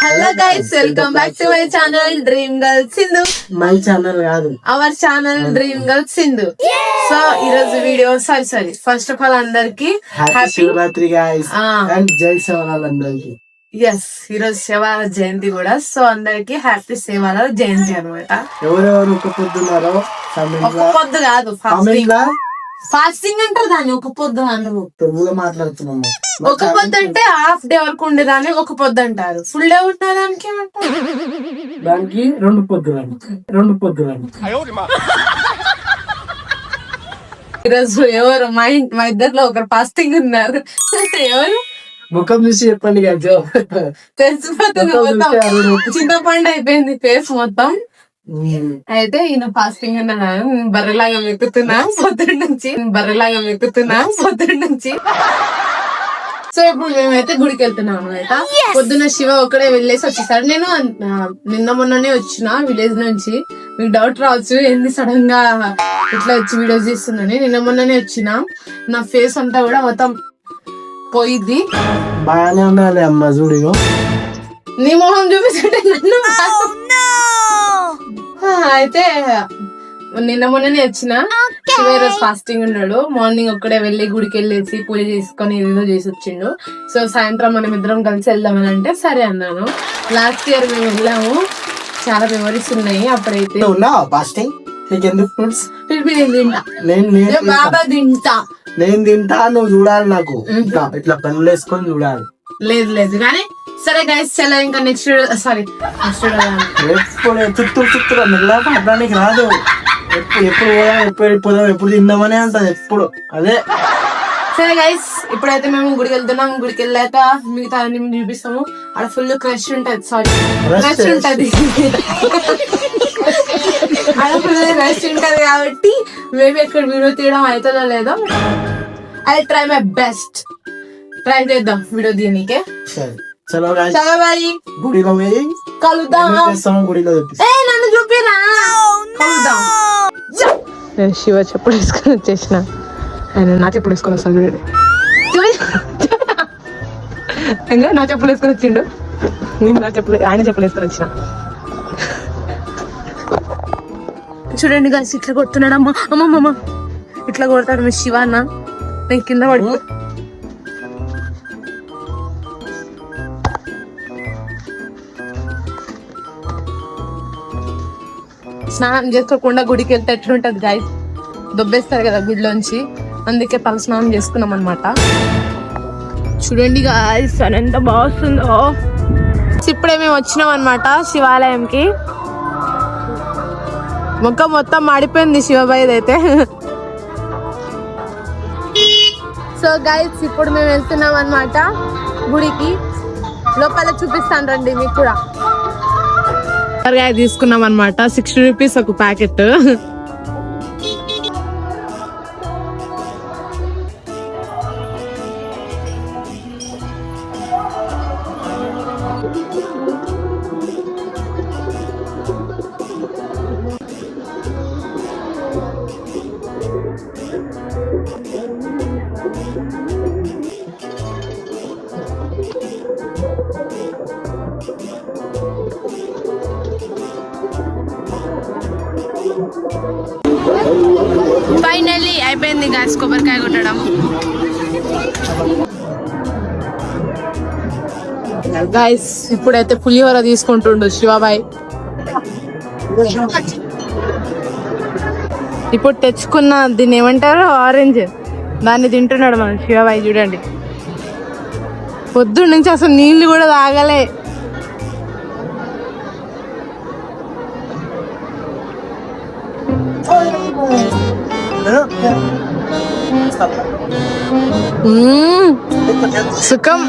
Hello guys, welcome back to my channel dream girl Sindhu. My channel కాదు, our channel dream girl Sindhu. So ఈ రోజు video sorry first of all అందరికి happy Shivaratri guys and జై శివలాల్ అందరికి. Yes, ఈ రోజు శివాల జయంతి కూడా. సో అందరికి హ్యాపీ శివాల జయంతి అనమాట. ఎవరెవరు ఒక పొద్దున్నారో ఒక పొద్దు కాదు, ఫాస్టింగ్ అంటారు దాన్ని, ఒక పొద్దు అంటారు. తెలుగులో మాట్లాడుతున్నాము. ఒక పొద్దు అంటే హాఫ్ డే వరకు ఉండేదాన్ని ఒక పొద్దు అంటారు. ఫుల్ డే ఉండడానికి దానికి రెండు పొద్దులు. ఈరోజు ఎవరు మా ఇద్దరిలో ఒకరు ఫాస్టింగ్ ఉన్నారు. ఎవరు ముఖం చూసి చెప్పండి కదా, తెలిసిపోతుంది. మొత్తం చింతపండు అయిపోయింది ఫేస్ మొత్తం. అయితే ఈయన ఫాస్టింగ్ అన్నాను. బర్రెలాగా మెక్కుతున్నా పొద్దున్న నుంచి. సో ఇప్పుడు మేమైతే గుడికి వెళ్తున్నాం అనమాట. పొద్దున్న శివ ఒకడే వెళ్ళేసి వచ్చేసాడు. నేను నిన్న మొన్ననే వచ్చిన విలేజ్ నుంచి. మీకు డౌట్ రావచ్చు, ఏంది సడన్ గా ఇట్లా వచ్చి వీడియోస్ చేస్తున్నాను. నిన్న మొన్ననే వచ్చిన. నా ఫేస్ అంతా కూడా మొత్తం పోయిద్ది. బాగానే ఉండాలి అమ్మ చూడు. నీ మొహం చూపిస్తుంటే నన్ను అయితే నిన్న మొన్ననే వచ్చిన. శివ రోజు ఫాస్టింగ్ ఉన్నాడు. మార్నింగ్ ఒక్కడే వెళ్ళి గుడికి వెళ్ళేసి పూజ చేసుకొని ఏదో చేసి వచ్చిండు. సో సాయంత్రం మనం ఇద్దరం కలిసి వెళ్దామని అంటే సరే అన్నాను. లాస్ట్ ఇయర్ మేము వెళ్ళాము, చాలా మెమరీస్ ఉన్నాయి. అప్పుడైతే బాబా తింటా, నేను తింటా, నువ్వు చూడాలి. నాకు ఇట్లా పనులు వేసుకొని చూడాలి. లేదు కానీ సరే గైస్, చాలా ఇంకా నెక్స్ట్ చుట్టూ మెల్లడానికి రాదు. ఎప్పుడు పోదాం ఎప్పుడు తిందామనే అంటది ఎప్పుడు. అదే సరే గైస్, ఇప్పుడైతే మేము గుడికి వెళ్తున్నాం. గుడికి వెళ్ళాక మిగతా అన్ని చూపిస్తాము. అక్కడ ఫుల్ క్రష్ ఉంటది, రష్ ఉంటది కాబట్టి మేబీ ఎక్కడ వీడియో తీయడం అవుతుందో లేదో, I try my best. Try చేద్దాం వీడియో తీయనీకే. చలో బాయ్, గుడిలో పోయి కలుద్దాం. గుడిలో నన్ను చూపిరా, కలుద్దాం. శివ చెప్పుడు వేసుకొని వచ్చేసిన. ఆయన నా చెప్పుడు వేసుకొని వస్తాను. ఇంకా నా చెప్పులు వేసుకొని వచ్చిండు. నేను ఆయన చెప్పులు వేసుకొని వచ్చిన. చూడండి గాయస్, ఇట్లా కొడుతున్నాడు. అమ్మమ్మ ఇట్లా కొడతాడు మీ శివ అన్న. నేను కింద పడిపో. స్నానం చేసుకోకుండా గుడికి వెళ్తే ఎట్లుంటది గాయస్, దొబ్బేస్తారు కదా గుడిలోంచి. అందుకే తల స్నానం చేసుకున్నాం అనమాట. చూడండి గాయస్ ఎంత బాగుందో. ఇప్పుడే మేము వచ్చినాం అనమాట శివాలయంకి. ముఖం మొత్తం మాడిపోయింది శివబాయి అయితే. సో గైస్, ఇప్పుడు మేము వెళ్తున్నాం అనమాట గుడికి. లోపల చూపిస్తాను రండి మీకు కూడా. తీసుకున్నాం అనమాట, 60 రూపీస్ ఒక ప్యాకెట్. ఫైనల్లీ అయిపోయింది గాయస్ కొబ్బరికాయ కొట్టడం. గాయస్ ఇప్పుడైతే పులిహోర తీసుకుంటుండు శివబాయ్. ఇప్పుడు తెచ్చుకున్న దీన్ని ఏమంటారు, ఆరెంజ్, దాన్ని తింటున్నాడు మన శివబాయ్. చూడండి, పొద్దున్న నుంచి అసలు నీళ్లు కూడా తాగలే. సుఖం.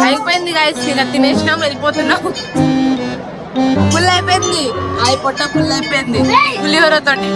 అయిపోయింది గాయస్, ఇక తినేసినాం, వెళ్ళిపోతున్నాం. ఫుల్ అయిపోయింది, పొట్ట ఫుల్ అయిపోయింది పులిహోర తోటి.